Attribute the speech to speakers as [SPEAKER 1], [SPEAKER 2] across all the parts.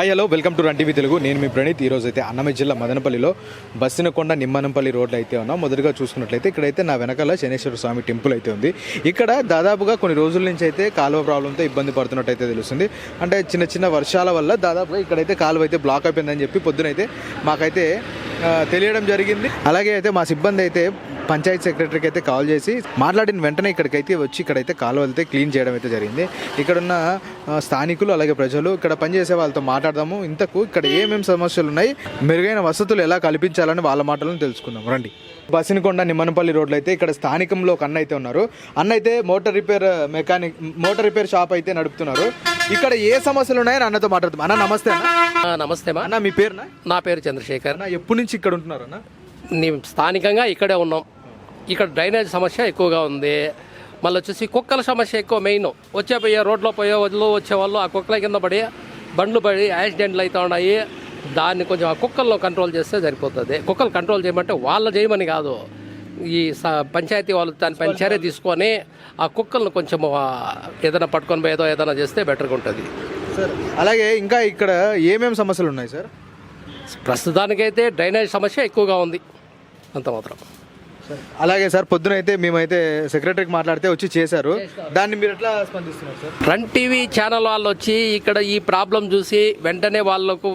[SPEAKER 1] Hi hello welcome to run TV Telugu. నేను మీ ప్రణీత్. ఈరోజు అయితే అన్నమయ్య జిల్లా మదనపల్లిలో బస్సినకొండ నిమ్మనంపల్లి రోడ్లు అయితే ఉన్నాం. మొదటిగా చూసుకున్నట్లయితే ఇక్కడైతే నా వెనకాల శనేశ్వర స్వామి టెంపుల్ అయితే ఉంది. ఇక్కడ దాదాపుగా కొన్ని రోజుల నుంచి అయితే కాలువ ప్రాబ్లంతో ఇబ్బంది పడుతున్నట్టయితే తెలుస్తుంది. అంటే చిన్న చిన్న వర్షాల వల్ల దాదాపుగా ఇక్కడైతే కాలువ అయితే బ్లాక్ అయిపోయిందని చెప్పి పొద్దునైతే మాకైతే తెలియడం జరిగింది. అలాగే అయితే మా సిబ్బంది అయితే పంచాయతీ సెక్రటరీకి అయితే కాల్ చేసి మాట్లాడిన వెంటనే ఇక్కడికైతే వచ్చి ఇక్కడైతే కాలువలు అయితే క్లీన్ చేయడం అయితే జరిగింది. ఇక్కడున్న స్థానికులు అలాగే ప్రజలు ఇక్కడ పనిచేసే వాళ్ళతో మాట్లాడదాము. ఇంతకు ఇక్కడ ఏమేమి సమస్యలు ఉన్నాయి, మెరుగైన వసతులు ఎలా కల్పించాలని వాళ్ళ మాటలను తెలుసుకుందాం రండి. బస్సినకొండ నిమ్మనపల్లి రోడ్లు అయితే ఇక్కడ స్థానికంలో ఒక అన్న అయితే ఉన్నారు. అన్న అయితే మోటార్ రిపేర్ షాప్ అయితే నడుపుతున్నారు. ఇక్కడ ఏ సమస్యలు ఉన్నాయని అన్నతో మాట్లాడుతాం. అన్న నమస్తే. అన్న
[SPEAKER 2] నమస్తే
[SPEAKER 1] అన్న మీ పేరునా?
[SPEAKER 2] నా పేరు చంద్రశేఖర్.
[SPEAKER 1] అన్న ఎప్పటి నుంచి ఇక్కడ ఉంటున్నారు అన్న?
[SPEAKER 2] స్థానికంగా ఇక్కడే ఉన్నాం. ఇక్కడ డ్రైనేజ్ సమస్య ఎక్కువగా ఉంది. మళ్ళీ వచ్చేసి కుక్కల సమస్య ఎక్కువ. మెయిన్ పోయే రోడ్లో పోయే వదిలి వచ్చేవాళ్ళు ఆ కుక్కల కింద పడి బండ్లు పడి యాక్సిడెంట్లు అవుతూ ఉన్నాయి. దాన్ని కొంచెం ఆ కుక్కలను కంట్రోల్ చేస్తే సరిపోతుంది. కుక్కలు కంట్రోల్ చేయమంటే వాళ్ళు చేయమని కాదు, ఈ పంచాయతీ వాళ్ళు దానిపైన చర్య తీసుకొని ఆ కుక్కలను కొంచెం ఏదైనా పట్టుకొని పోయేదో ఏదైనా చేస్తే బెటర్గా ఉంటుంది
[SPEAKER 1] సార్. అలాగే ఇంకా ఇక్కడ ఏమేమి సమస్యలు ఉన్నాయి సార్?
[SPEAKER 2] ప్రస్తుతానికైతే డ్రైనేజ్ సమస్య ఎక్కువగా ఉంది, అంత మాత్రం.
[SPEAKER 1] అలాగే సార్, పొద్దునైతే మేమైతే సెక్రటరీకి మాట్లాడితే వచ్చి చేశారు. దాన్ని మీరు ఎట్లా స్పందిస్తున్నారు సార్?
[SPEAKER 2] రన్ టీవీ ఛానల్ వాళ్ళు వచ్చి ఇక్కడ ఈ ప్రాబ్లం చూసి వెంటనే వాళ్ళకు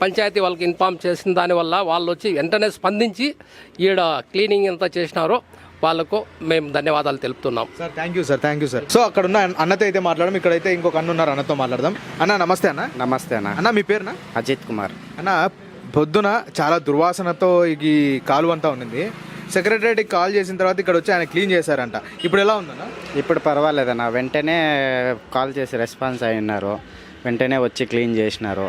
[SPEAKER 2] పంచాయతీ వాళ్ళకి ఇన్ఫార్మ్ చేసిన దానివల్ల వాళ్ళు వచ్చి వెంటనే స్పందించి ఈడ క్లీనింగ్ ఎంత చేసినారో వాళ్ళకు మేము ధన్యవాదాలు తెలుపుతున్నాం
[SPEAKER 1] sir. Thank you sir. So అక్కడ ఉన్న అన్నతో అయితే మాట్లాడడం. ఇక్కడైతే ఇంకొక అన్న ఉన్నారు, అన్నతో మాట్లాడదాం. అన్న నమస్తే.
[SPEAKER 3] నమస్తే
[SPEAKER 1] అన్న మీ పేరునా?
[SPEAKER 3] అజిత్ కుమార్.
[SPEAKER 1] అన్న పొద్దున చాలా దుర్వాసనతో ఈ కాలువ అంతా ఉన్నింది. సెక్రటరీకి కాల్ చేసిన తర్వాత ఇక్కడ వచ్చి ఆయన క్లీన్ చేశారంట. ఇప్పుడు ఎలా ఉందన్న?
[SPEAKER 3] ఇప్పుడు పర్వాలేదన్న, వెంటనే కాల్ చేసి రెస్పాన్స్ అయినారు, వెంటనే వచ్చి క్లీన్ చేసినారు.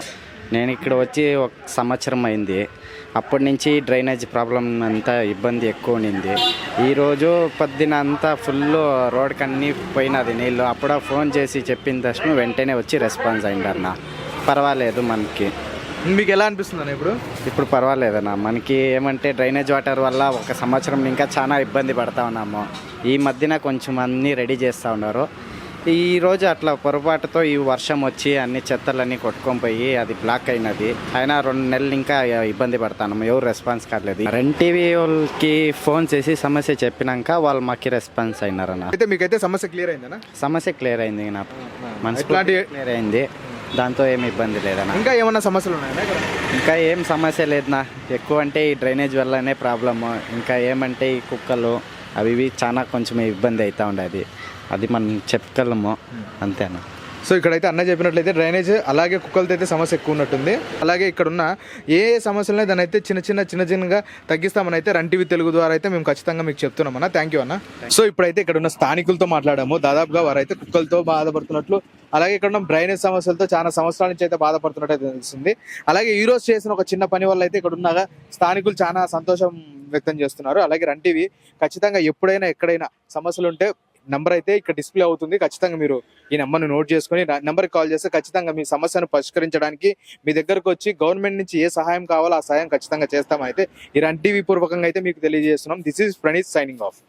[SPEAKER 3] నేను ఇక్కడ వచ్చి 1 సంవత్సరం అయింది. అప్పటి నుంచి డ్రైనేజ్ ప్రాబ్లం అంతా ఇబ్బంది ఎక్కువ ఉన్నింది. ఈరోజు పొద్దున అంతా ఫుల్ రోడ్కి అన్నీ పోయినది నీళ్ళు. అప్పుడు ఫోన్ చేసి చెప్పిన తక్షణం వెంటనే వచ్చి రెస్పాన్స్ అయిందన్న. పర్వాలేదు మనకి.
[SPEAKER 1] మీకు ఎలా అనిపిస్తుంది అన్న ఇప్పుడు?
[SPEAKER 3] ఇప్పుడు పర్వాలేదన్న, మనకి ఏమంటే డ్రైనేజ్ వాటర్ వల్ల 1 సంవత్సరం ఇంకా చాలా ఇబ్బంది పడతా ఉన్నాము. ఈ మధ్యన కొంచెం అన్నీ రెడీ చేస్తూ ఉన్నారు. ఈరోజు అట్లా పొరపాటుతో ఈ వర్షం వచ్చి అన్ని చెత్తలన్నీ కొట్టుకొని పోయి అది బ్లాక్ అయినది. అయినా 2 నెలలు ఇంకా ఇబ్బంది పడతాము. ఎవరు రెస్పాన్స్ కాలేదు. రన్ టీవీ వాళ్ళకి ఫోన్ చేసి సమస్య చెప్పినాక వాళ్ళు మాకు రెస్పాన్స్ అయినారన్న.
[SPEAKER 1] అయితే మీకైతే సమస్య క్లియర్ అయిందన్న?
[SPEAKER 3] సమస్య క్లియర్ అయింది, నాకు మనసు క్లియర్ అయింది. దాంతో ఏమి ఇబ్బంది లేదన్నా.
[SPEAKER 1] ఇంకా ఏమన్నా సమస్యలు ఉన్నాయన్నా?
[SPEAKER 3] ఇంకా ఏం సమస్య లేదన్నా. ఎక్కువ అంటే ఈ డ్రైనేజ్ వల్లనే ప్రాబ్లము. ఇంకా ఏమంటే ఈ కుక్కలు అవి ఇవి చాలా కొంచెం ఇబ్బంది అవుతూ ఉండేది. అది మనం చెప్పగలము అంతేనా.
[SPEAKER 1] సో ఇక్కడైతే అన్న చెప్పినట్లయితే డ్రైనేజ్ అలాగే కుక్కలతో అయితే సమస్య ఎక్కువ ఉన్నట్టుంది. అలాగే ఇక్కడ ఉన్న ఏ సమస్యలనే దాని అయితే చిన్నగా తగ్గిస్తామని అయితే రన్ టీవీ తెలుగు ద్వారా అయితే మేము ఖచ్చితంగా మీకు చెప్తున్నాం అన్న. థ్యాంక్ యూ అన్న. సో ఇప్పుడైతే ఇక్కడ ఉన్న స్థానికులతో మాట్లాడాము. దాదాపుగా వారైతే కుక్కలతో బాధపడుతున్నట్లు, అలాగే ఇక్కడ ఉన్న డ్రైనేజ్ సమస్యలతో చాలా సంవత్సరాల నుంచి అయితే బాధపడుతున్నట్టు అయితే తెలుస్తుంది. అలాగే ఈ రోజు చేసిన ఒక చిన్న పని వల్ల అయితే ఇక్కడ ఉన్న స్థానికులు చాలా సంతోషం వ్యక్తం చేస్తున్నారు. అలాగే రన్ టీవీ ఖచ్చితంగా ఎప్పుడైనా ఎక్కడైనా సమస్యలు ఉంటే నెంబర్ అయితే ఇక్కడ డిస్ప్లే అవుతుంది. ఖచ్చితంగా మీరు ఈ నెంబర్ని నోట్ చేసుకుని నెంబర్కి కాల్ చేస్తే ఖచ్చితంగా మీ సమస్యను పరిష్కరించడానికి మీ దగ్గరకు వచ్చి గవర్నమెంట్ నుంచి ఏ సహాయం కావాలో ఆ సహాయం ఖచ్చితంగా చేస్తామైతే ఈ రన్ టీవీ పూర్వకంగా అయితే మీకు తెలియజేస్తున్నాం. This is Praneeth signing off.